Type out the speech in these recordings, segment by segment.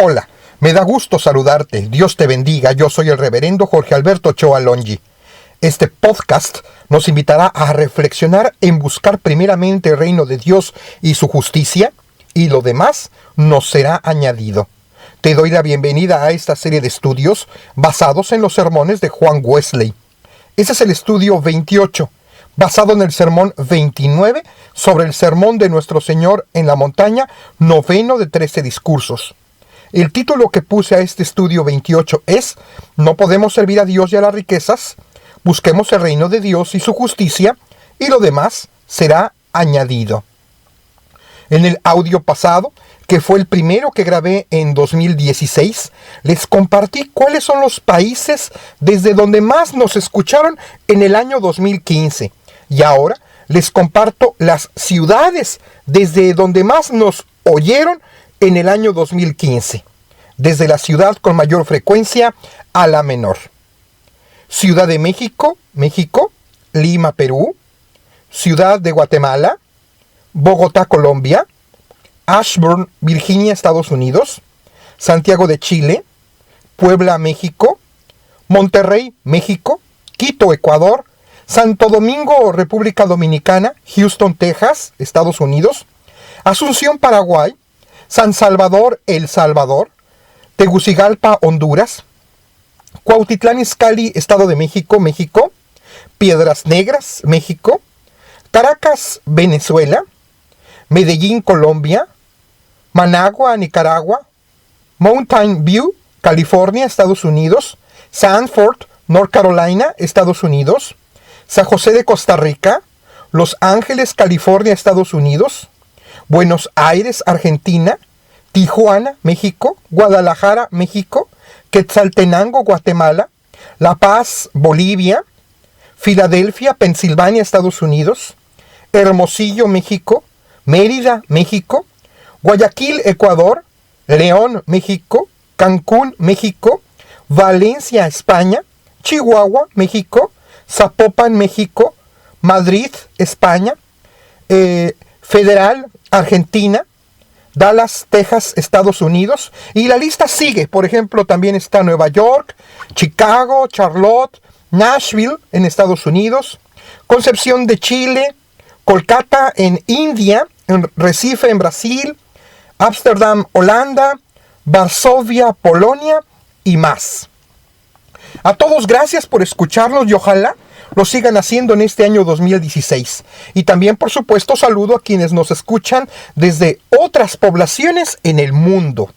Hola, me da gusto saludarte. Dios te bendiga. Yo soy el reverendo Jorge Alberto Ochoa Longi. Este podcast nos invitará a reflexionar en buscar primeramente el reino de Dios y su justicia, y lo demás nos será añadido. Te doy la bienvenida a esta serie de estudios basados en los sermones de Juan Wesley. Ese es el estudio 28, basado en el sermón 29 sobre el sermón de nuestro Señor en la montaña, noveno de 13 discursos. El título que puse a este estudio 28 es No podemos servir a Dios y a las riquezas, busquemos el reino de Dios y su justicia, y lo demás será añadido. En el audio pasado, que fue el primero que grabé en 2016, les compartí cuáles son los países desde donde más nos escucharon en el año 2015. Y ahora les comparto las ciudades desde donde más nos oyeron en el año 2015. Desde la ciudad con mayor frecuencia a la menor. Ciudad de México, México, Lima, Perú, Ciudad de Guatemala, Bogotá, Colombia, Ashburn, Virginia, Estados Unidos, Santiago de Chile, Puebla, México, Monterrey, México, Quito, Ecuador, Santo Domingo, República Dominicana, Houston, Texas, Estados Unidos, Asunción, Paraguay, San Salvador, El Salvador, Tegucigalpa, Honduras, Cuautitlán Izcalli, Estado de México, México, Piedras Negras, México, Caracas, Venezuela, Medellín, Colombia, Managua, Nicaragua, Mountain View, California, Estados Unidos, Sanford, North Carolina, Estados Unidos, San José de Costa Rica, Los Ángeles, California, Estados Unidos, Buenos Aires, Argentina, Tijuana, México, Guadalajara, México, Quetzaltenango, Guatemala, La Paz, Bolivia, Filadelfia, Pensilvania, Estados Unidos, Hermosillo, México, Mérida, México, Guayaquil, Ecuador, León, México, Cancún, México, Valencia, España, Chihuahua, México, Zapopan, México, Madrid, España, Federal, Argentina, Dallas, Texas, Estados Unidos, y la lista sigue. Por ejemplo, también está Nueva York, Chicago, Charlotte, Nashville en Estados Unidos, Concepción de Chile, Kolkata en India, en Recife en Brasil, Ámsterdam, Holanda, Varsovia, Polonia y más. A todos gracias por escucharnos y ojalá lo sigan haciendo en este año 2016. Y también, por supuesto, saludo a quienes nos escuchan desde otras poblaciones en el mundo.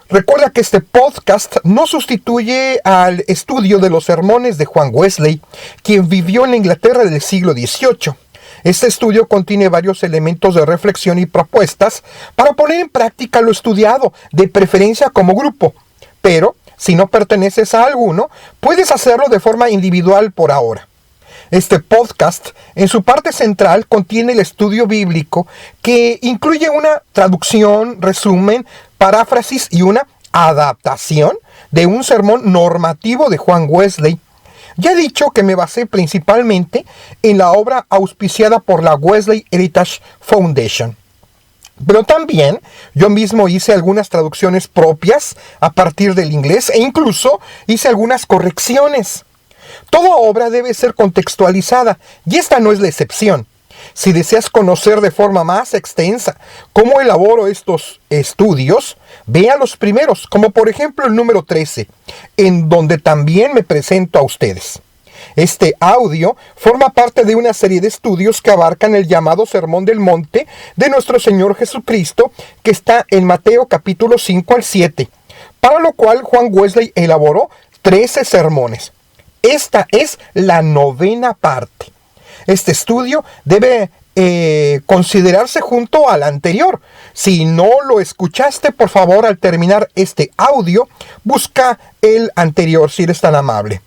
Recuerda que este podcast no sustituye al estudio de los sermones de Juan Wesley, quien vivió en Inglaterra del siglo XVIII. Este estudio contiene varios elementos de reflexión y propuestas para poner en práctica lo estudiado, de preferencia como grupo. Pero, si no perteneces a alguno, puedes hacerlo de forma individual por ahora. Este podcast, en su parte central, contiene el estudio bíblico que incluye una traducción, resumen, paráfrasis y una adaptación de un sermón normativo de Juan Wesley. Ya he dicho que me basé principalmente en la obra auspiciada por la Wesley Heritage Foundation. Pero también yo mismo hice algunas traducciones propias a partir del inglés e incluso hice algunas correcciones. Toda obra debe ser contextualizada y esta no es la excepción. Si deseas conocer de forma más extensa cómo elaboro estos estudios, ve a los primeros, como por ejemplo el número 13, en donde también me presento a ustedes. Este audio forma parte de una serie de estudios que abarcan el llamado Sermón del Monte de nuestro Señor Jesucristo, que está en Mateo capítulo 5 al 7, para lo cual Juan Wesley elaboró 13 sermones. Esta es la novena parte. Este estudio debe considerarse junto al anterior. Si no lo escuchaste, por favor, al terminar este audio, busca el anterior si eres tan amable.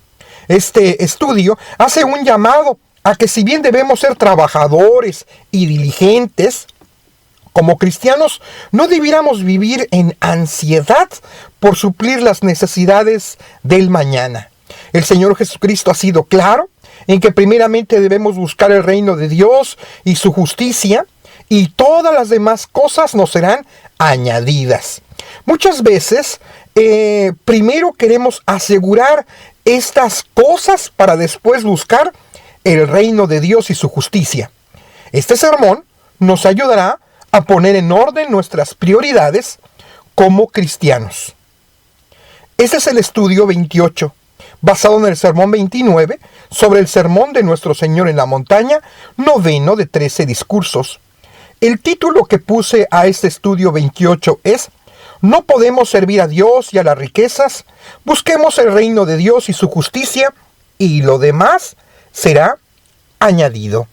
Este estudio hace un llamado a que si bien debemos ser trabajadores y diligentes, como cristianos no debiéramos vivir en ansiedad por suplir las necesidades del mañana. El Señor Jesucristo ha sido claro en que primeramente debemos buscar el reino de Dios y su justicia, y todas las demás cosas nos serán añadidas. Muchas veces, primero queremos asegurar estas cosas para después buscar el reino de Dios y su justicia. Este sermón nos ayudará a poner en orden nuestras prioridades como cristianos. Este es el estudio 28, basado en el sermón 29, sobre el sermón de nuestro Señor en la montaña, noveno de 13 discursos. El título que puse a este estudio 28 es: No podemos servir a Dios y a las riquezas, busquemos el reino de Dios y su justicia, y lo demás será añadido.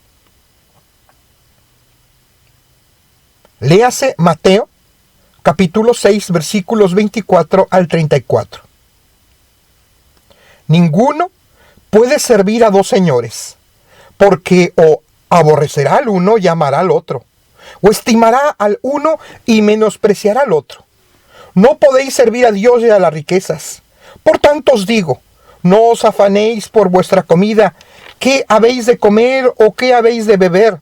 Léase Mateo, capítulo 6, versículos 24 al 34. Ninguno puede servir a dos señores, porque o aborrecerá al uno y amará al otro, o estimará al uno y menospreciará al otro. No podéis servir a Dios y a las riquezas. Por tanto os digo, no os afanéis por vuestra comida, qué habéis de comer o qué habéis de beber,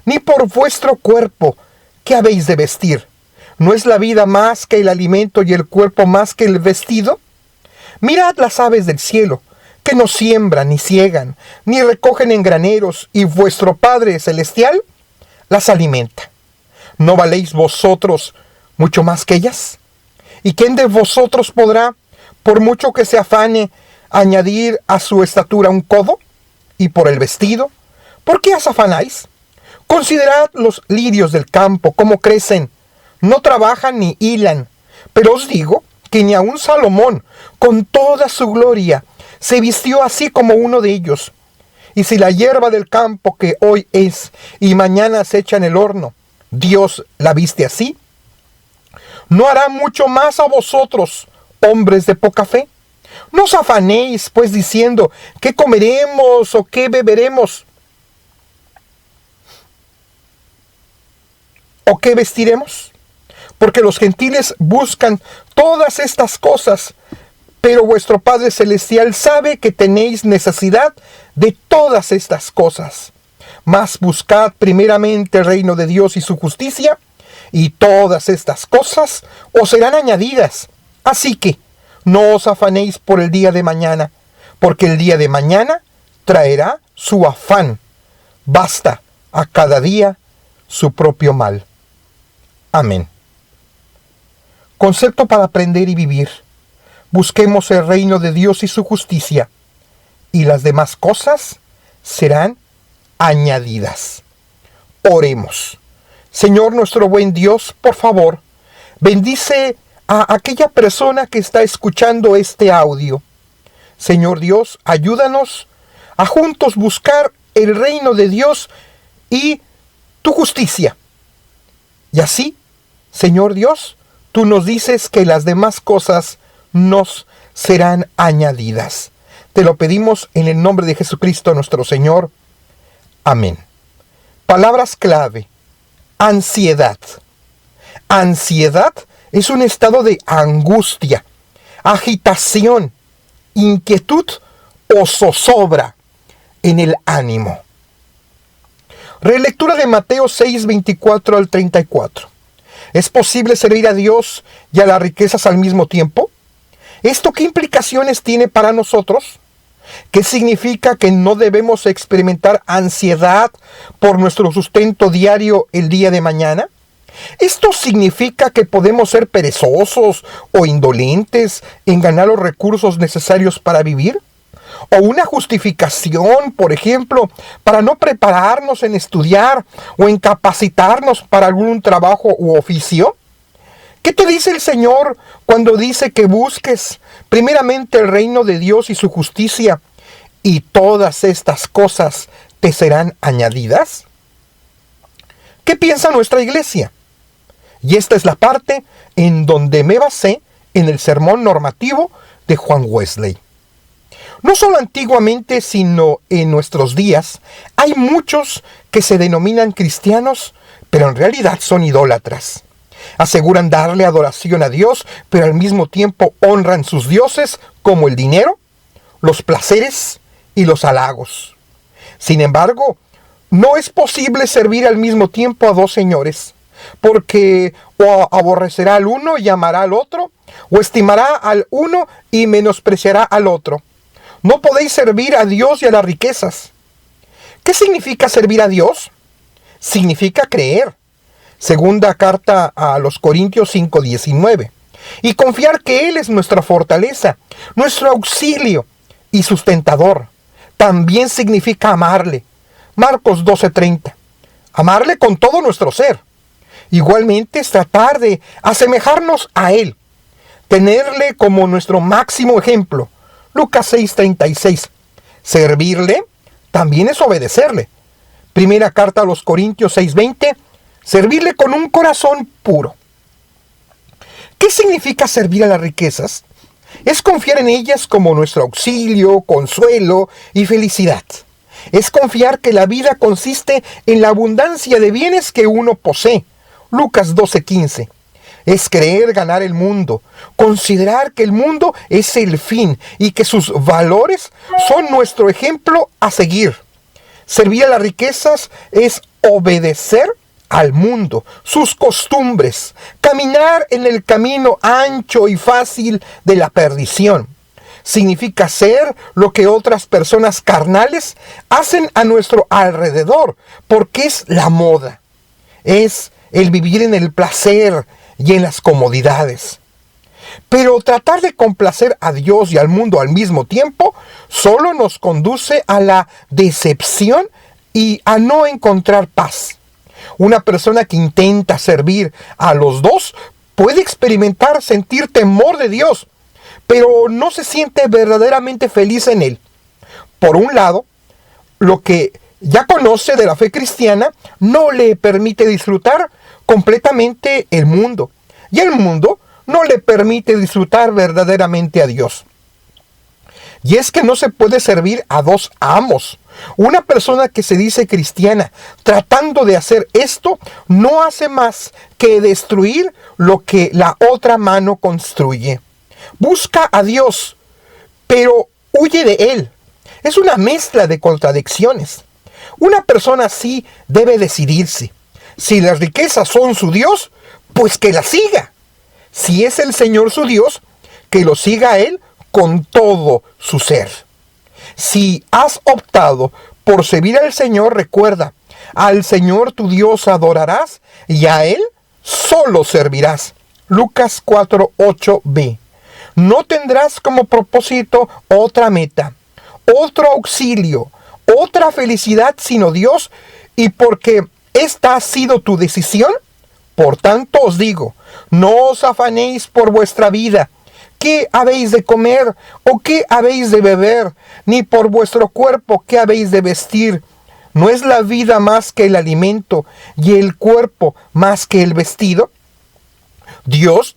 ni por vuestro cuerpo, qué habéis de vestir. ¿No es la vida más que el alimento y el cuerpo más que el vestido? Mirad las aves del cielo, que no siembran ni ciegan, ni recogen en graneros, y vuestro Padre Celestial las alimenta. ¿No valéis vosotros mucho más que ellas? ¿Y quién de vosotros podrá, por mucho que se afane, añadir a su estatura un codo? Y por el vestido, ¿por qué os afanáis? Considerad los lirios del campo, cómo crecen, no trabajan ni hilan. Pero os digo que ni aun Salomón, con toda su gloria, se vistió así como uno de ellos. Y si la hierba del campo que hoy es y mañana se echa en el horno, Dios la viste así, ¿no hará mucho más a vosotros, hombres de poca fe? No os afanéis, pues, diciendo, ¿qué comeremos o qué beberemos? ¿O qué vestiremos? Porque los gentiles buscan todas estas cosas, pero vuestro Padre Celestial sabe que tenéis necesidad de todas estas cosas. Mas buscad primeramente el reino de Dios y su justicia, y todas estas cosas os serán añadidas. Así que no os afanéis por el día de mañana, porque el día de mañana traerá su afán. Basta a cada día su propio mal. Amén. Concepto para aprender y vivir. Busquemos el reino de Dios y su justicia, y las demás cosas serán añadidas. Oremos. Señor nuestro buen Dios, por favor, bendice a aquella persona que está escuchando este audio. Señor Dios, ayúdanos a juntos buscar el reino de Dios y tu justicia. Y así, Señor Dios, tú nos dices que las demás cosas nos serán añadidas. Te lo pedimos en el nombre de Jesucristo nuestro Señor. Amén. Palabras clave. Ansiedad. Ansiedad es un estado de angustia, agitación, inquietud o zozobra en el ánimo. Relectura de Mateo 6, 24 al 34. ¿Es posible servir a Dios y a las riquezas al mismo tiempo? ¿Esto qué implicaciones tiene para nosotros? ¿Qué significa que no debemos experimentar ansiedad por nuestro sustento diario el día de mañana? ¿Esto significa que podemos ser perezosos o indolentes en ganar los recursos necesarios para vivir? ¿O una justificación, por ejemplo, para no prepararnos en estudiar o en capacitarnos para algún trabajo u oficio? ¿Qué te dice el Señor cuando dice que busques primeramente el reino de Dios y su justicia, y todas estas cosas te serán añadidas? ¿Qué piensa nuestra iglesia? Y esta es la parte en donde me basé en el sermón normativo de Juan Wesley. No solo antiguamente, sino en nuestros días, hay muchos que se denominan cristianos, pero en realidad son idólatras. Aseguran darle adoración a Dios, pero al mismo tiempo honran sus dioses como el dinero, los placeres y los halagos. Sin embargo, No es posible servir al mismo tiempo a dos señores, porque o aborrecerá al uno y amará al otro, o estimará al uno y menospreciará al otro. No podéis servir a Dios y a las riquezas. ¿Qué significa servir a Dios? Significa creer. Segunda carta a los Corintios 5:19. Y confiar que Él es nuestra fortaleza, nuestro auxilio y sustentador. También significa amarle. Marcos 12:30. Amarle con todo nuestro ser. Igualmente es tratar de asemejarnos a Él. Tenerle como nuestro máximo ejemplo. Lucas 6:36. Servirle también es obedecerle. Primera carta a los Corintios 6:20. Servirle con un corazón puro. ¿Qué significa servir a las riquezas? Es confiar en ellas como nuestro auxilio, consuelo y felicidad. Es confiar que la vida consiste en la abundancia de bienes que uno posee. Lucas 12:15. Es creer ganar el mundo, considerar que el mundo es el fin y que sus valores son nuestro ejemplo a seguir. Servir a las riquezas es obedecer al mundo, sus costumbres, caminar en el camino ancho y fácil de la perdición. Significa hacer lo que otras personas carnales hacen a nuestro alrededor, porque es la moda. Es el vivir en el placer y en las comodidades. Pero tratar de complacer a Dios y al mundo al mismo tiempo solo nos conduce a la decepción y a no encontrar paz. Una persona que intenta servir a los dos puede experimentar sentir temor de Dios, pero no se siente verdaderamente feliz en Él. Por un lado, lo que ya conoce de la fe cristiana no le permite disfrutar completamente el mundo, y el mundo no le permite disfrutar verdaderamente a Dios. Y es que no se puede servir a dos amos. Una persona que se dice cristiana, tratando de hacer esto, no hace más que destruir lo que la otra mano construye. Busca a Dios, pero huye de Él. Es una mezcla de contradicciones. Una persona así debe decidirse. Si las riquezas son su Dios, pues que las siga. Si es el Señor su Dios, que lo siga a Él con todo su ser. Si has optado por servir al Señor, recuerda, al Señor tu Dios adorarás y a Él solo servirás. Lucas 4:8b. No tendrás como propósito otra meta, otro auxilio, otra felicidad sino Dios, y porque esta ha sido tu decisión, por tanto os digo, no os afanéis por vuestra vida, ¿qué habéis de comer o qué habéis de beber? Ni por vuestro cuerpo, ¿qué habéis de vestir? ¿No es la vida más que el alimento y el cuerpo más que el vestido? Dios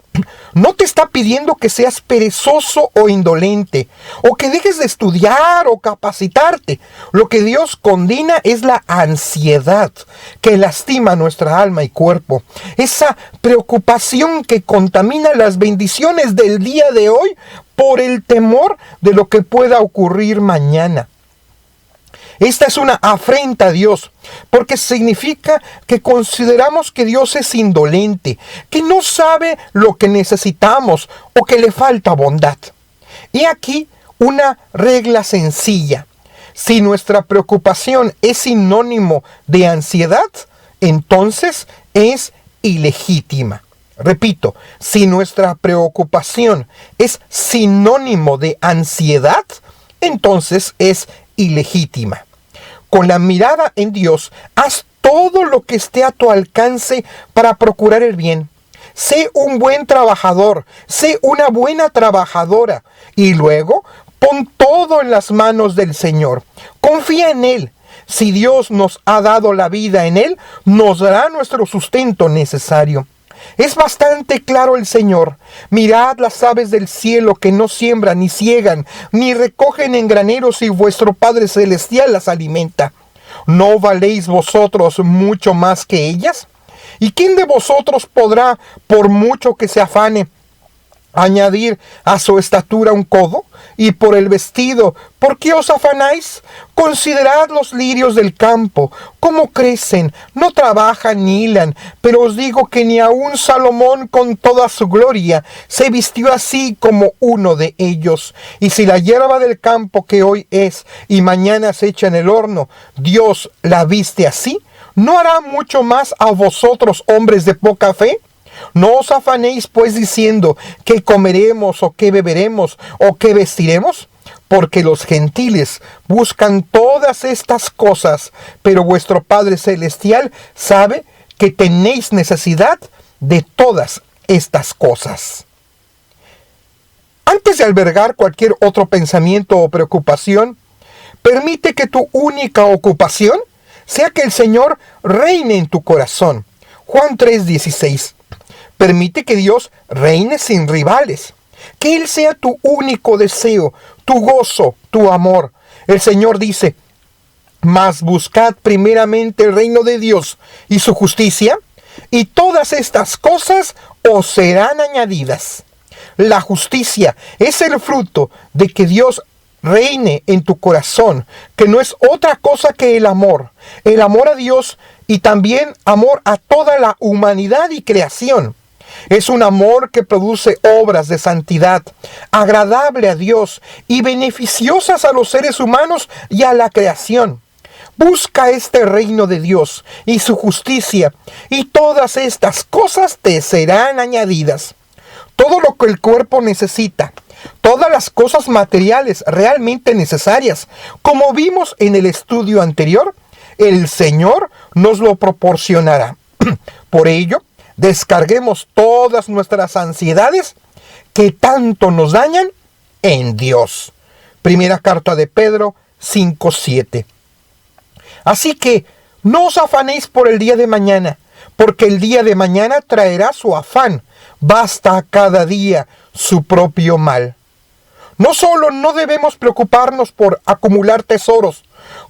no te está pidiendo que seas perezoso o indolente, o que dejes de estudiar o capacitarte. Lo que Dios condena es la ansiedad que lastima nuestra alma y cuerpo. Esa preocupación que contamina las bendiciones del día de hoy por el temor de lo que pueda ocurrir mañana. Esta es una afrenta a Dios, porque significa que consideramos que Dios es indolente, que no sabe lo que necesitamos o que le falta bondad. Y aquí una regla sencilla. Si nuestra preocupación es sinónimo de ansiedad, entonces es ilegítima. Repito, si nuestra preocupación es sinónimo de ansiedad, entonces es ilegítima. Con la mirada en Dios, haz todo lo que esté a tu alcance para procurar el bien. Sé un buen trabajador, sé una buena trabajadora, y luego pon todo en las manos del Señor. Confía en Él. Si Dios nos ha dado la vida en Él, nos dará nuestro sustento necesario. Es bastante claro el Señor. Mirad las aves del cielo, que no siembran, ni siegan, ni recogen en graneros, y vuestro Padre Celestial las alimenta. ¿No valéis vosotros mucho más que ellas? ¿Y quién de vosotros podrá, por mucho que se afane, añadir a su estatura un codo? Y por el vestido, ¿por qué os afanáis? Considerad los lirios del campo, cómo crecen, no trabajan ni hilan, pero os digo que ni aun Salomón con toda su gloria se vistió así como uno de ellos. Y si la hierba del campo que hoy es y mañana se echa en el horno, Dios la viste así, ¿no hará mucho más a vosotros, hombres de poca fe? No os afanéis pues diciendo qué comeremos o qué beberemos o qué vestiremos, porque los gentiles buscan todas estas cosas, pero vuestro Padre Celestial sabe que tenéis necesidad de todas estas cosas. Antes de albergar cualquier otro pensamiento o preocupación, permite que tu única ocupación sea que el Señor reine en tu corazón. Juan 3:16. Permite que Dios reine sin rivales. Que Él sea tu único deseo, tu gozo, tu amor. El Señor dice, mas buscad primeramente el reino de Dios y su justicia, y todas estas cosas os serán añadidas. La justicia es el fruto de que Dios reine en tu corazón, que no es otra cosa que el amor a Dios y también amor a toda la humanidad y creación. Es un amor que produce obras de santidad, agradable a Dios y beneficiosas a los seres humanos y a la creación. Busca este reino de Dios y su justicia, y todas estas cosas te serán añadidas. Todo lo que el cuerpo necesita, todas las cosas materiales realmente necesarias, como vimos en el estudio anterior, el Señor nos lo proporcionará. Por ello, descarguemos todas nuestras ansiedades que tanto nos dañan en Dios. Primera carta de Pedro 5:7. Así que no os afanéis por el día de mañana, porque el día de mañana traerá su afán. Basta a cada día su propio mal. No solo no debemos preocuparnos por acumular tesoros,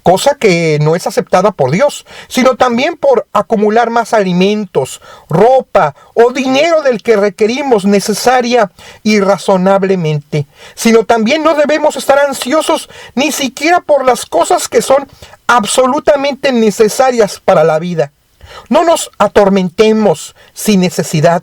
cosa que no es aceptada por Dios, sino también por acumular más alimentos, ropa o dinero del que requerimos necesaria y razonablemente, sino también no debemos estar ansiosos ni siquiera por las cosas que son absolutamente necesarias para la vida. No nos atormentemos sin necesidad.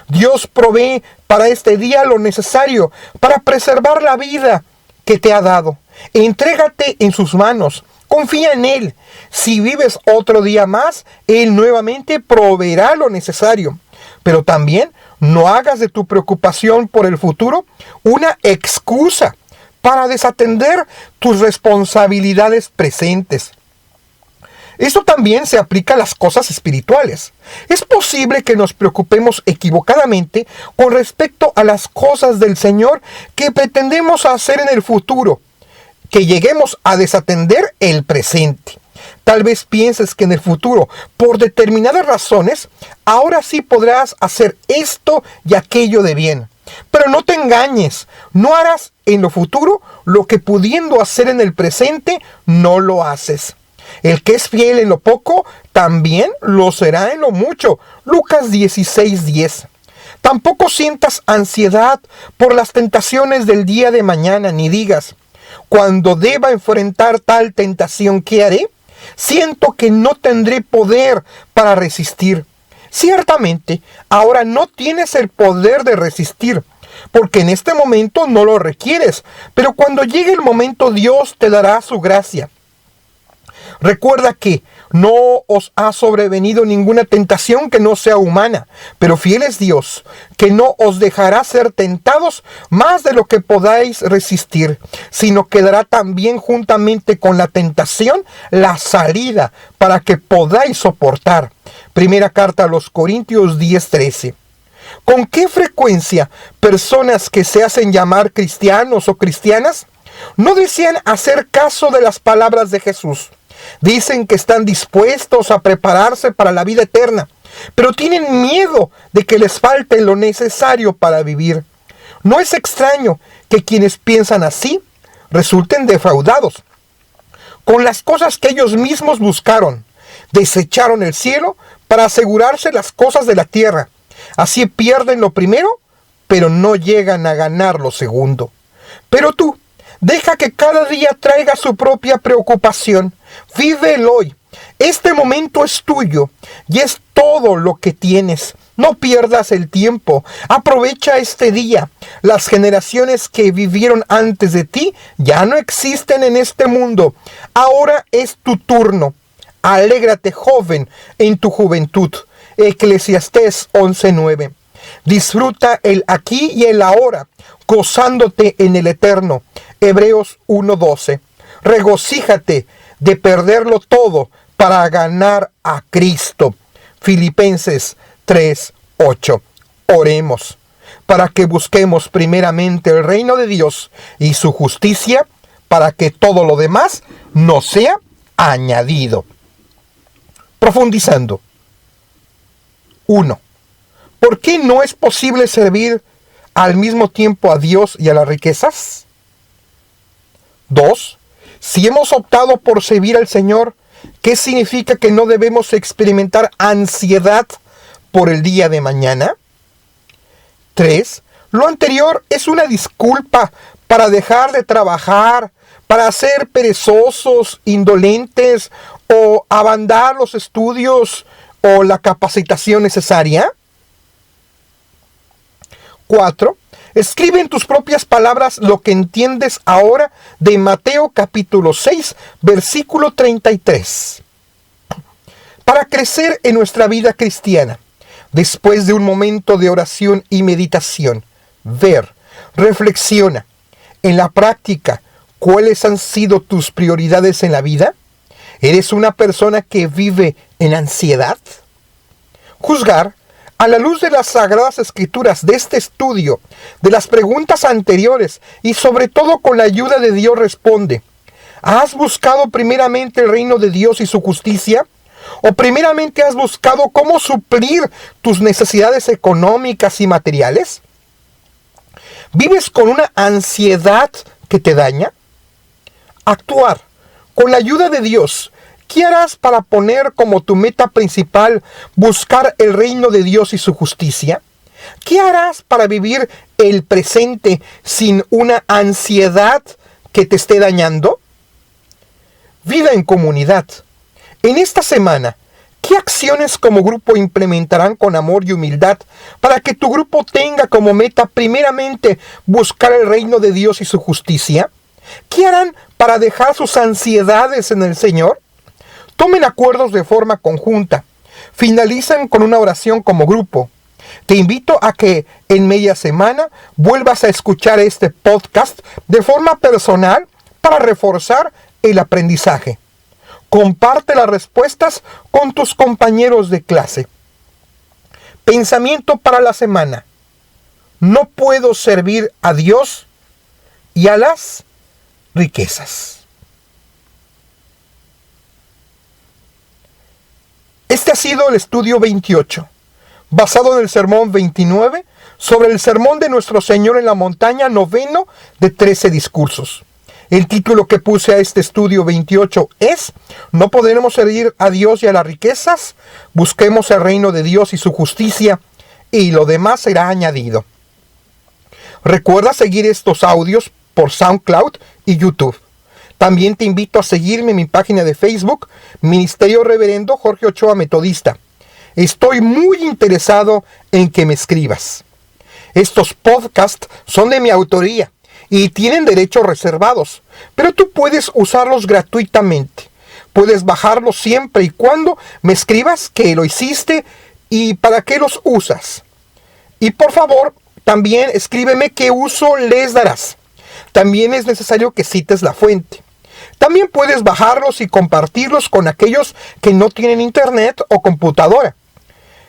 Dios provee para este día lo necesario para preservar la vida que te ha dado. Entrégate en sus manos, confía en Él. Si vives otro día más, Él nuevamente proveerá lo necesario. Pero también no hagas de tu preocupación por el futuro una excusa para desatender tus responsabilidades presentes. Esto también se aplica a las cosas espirituales. Es posible que nos preocupemos equivocadamente con respecto a las cosas del Señor que pretendemos hacer en el futuro, que lleguemos a desatender el presente. Tal vez pienses que en el futuro, por determinadas razones, ahora sí podrás hacer esto y aquello de bien. Pero no te engañes, no harás en lo futuro lo que pudiendo hacer en el presente, no lo haces. El que es fiel en lo poco, también lo será en lo mucho. Lucas 16:10. Tampoco sientas ansiedad por las tentaciones del día de mañana, ni digas, cuando deba enfrentar tal tentación, ¿qué haré? Siento que no tendré poder para resistir. Ciertamente, ahora no tienes el poder de resistir, porque en este momento no lo requieres, pero cuando llegue el momento Dios te dará su gracia. Recuerda que no os ha sobrevenido ninguna tentación que no sea humana, pero fiel es Dios, que no os dejará ser tentados más de lo que podáis resistir, sino que dará también juntamente con la tentación la salida para que podáis soportar. Primera carta a los Corintios 10:13. ¿Con qué frecuencia personas que se hacen llamar cristianos o cristianas no desean hacer caso de las palabras de Jesús? Dicen que están dispuestos a prepararse para la vida eterna, pero tienen miedo de que les falte lo necesario para vivir. No es extraño que quienes piensan así resulten defraudados. Con las cosas que ellos mismos buscaron, desecharon el cielo para asegurarse las cosas de la tierra. Así pierden lo primero, pero no llegan a ganar lo segundo. Pero tú, deja que cada día traiga su propia preocupación. Vive el hoy. Este momento es tuyo y es todo lo que tienes. No pierdas el tiempo. Aprovecha este día. Las generaciones que vivieron antes de ti ya no existen en este mundo. Ahora es tu turno. Alégrate, joven, en tu juventud. Eclesiastés 11:9. Disfruta el aquí y el ahora, gozándote en el eterno. Hebreos 1:12. Regocíjate de perderlo todo para ganar a Cristo. Filipenses 3:8. Oremos para que busquemos primeramente el reino de Dios y su justicia, para que todo lo demás nos sea añadido. Profundizando. 1. ¿Por qué no es posible servir al mismo tiempo a Dios y a las riquezas? 2. Si hemos optado por servir al Señor, ¿qué significa que no debemos experimentar ansiedad por el día de mañana? 3. Lo anterior es una disculpa para dejar de trabajar, para ser perezosos, indolentes o abandonar los estudios o la capacitación necesaria. 4. Escribe en tus propias palabras lo que entiendes ahora de Mateo capítulo 6, versículo 33. Para crecer en nuestra vida cristiana, después de un momento de oración y meditación, reflexiona en la práctica cuáles han sido tus prioridades en la vida. ¿Eres una persona que vive en ansiedad? Juzgar a la luz de las Sagradas Escrituras, de este estudio, de las preguntas anteriores y sobre todo con la ayuda de Dios, responde: ¿has buscado primeramente el reino de Dios y su justicia? ¿O primeramente has buscado cómo suplir tus necesidades económicas y materiales? ¿Vives con una ansiedad que te daña? Actuar con la ayuda de Dios. ¿Qué harás para poner como tu meta principal buscar el reino de Dios y su justicia? ¿Qué harás para vivir el presente sin una ansiedad que te esté dañando? Vida en comunidad. En esta semana, ¿qué acciones como grupo implementarán con amor y humildad para que tu grupo tenga como meta primeramente buscar el reino de Dios y su justicia? ¿Qué harán para dejar sus ansiedades en el Señor? Tomen acuerdos de forma conjunta. Finalizan con una oración como grupo. Te invito a que en media semana vuelvas a escuchar este podcast de forma personal para reforzar el aprendizaje. Comparte las respuestas con tus compañeros de clase. Pensamiento para la semana. No puedo servir a Dios y a las riquezas. Este ha sido el estudio 28, basado en el sermón 29, sobre el sermón de nuestro Señor en la montaña, noveno de 13 discursos. El título que puse a este estudio 28 es: ¿no podremos servir a Dios y a las riquezas? Busquemos el reino de Dios y su justicia, y lo demás será añadido. Recuerda seguir estos audios por SoundCloud y YouTube. También te invito a seguirme en mi página de Facebook, Ministerio Reverendo Jorge Ochoa Metodista. Estoy muy interesado en que me escribas. Estos podcasts son de mi autoría y tienen derechos reservados, pero tú puedes usarlos gratuitamente. Puedes bajarlos siempre y cuando me escribas que lo hiciste y para qué los usas. Y por favor, también escríbeme qué uso les darás. También es necesario que cites la fuente. También puedes bajarlos y compartirlos con aquellos que no tienen internet o computadora,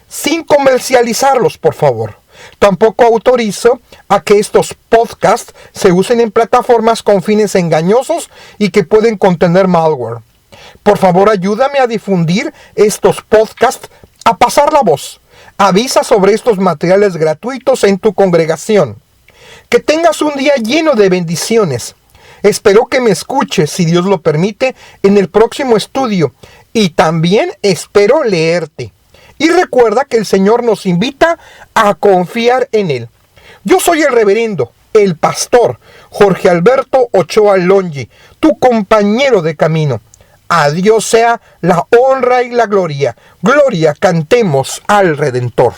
sin comercializarlos, por favor. Tampoco autorizo a que estos podcasts se usen en plataformas con fines engañosos y que pueden contener malware. Por favor, ayúdame a difundir estos podcasts, a pasar la voz. Avisa sobre estos materiales gratuitos en tu congregación. Que tengas un día lleno de bendiciones. Espero que me escuches, si Dios lo permite, en el próximo estudio. Y también espero leerte. Y recuerda que el Señor nos invita a confiar en Él. Yo soy el reverendo, el pastor Jorge Alberto Ochoa Longi, tu compañero de camino. A Dios sea la honra y la gloria. Gloria, cantemos al Redentor.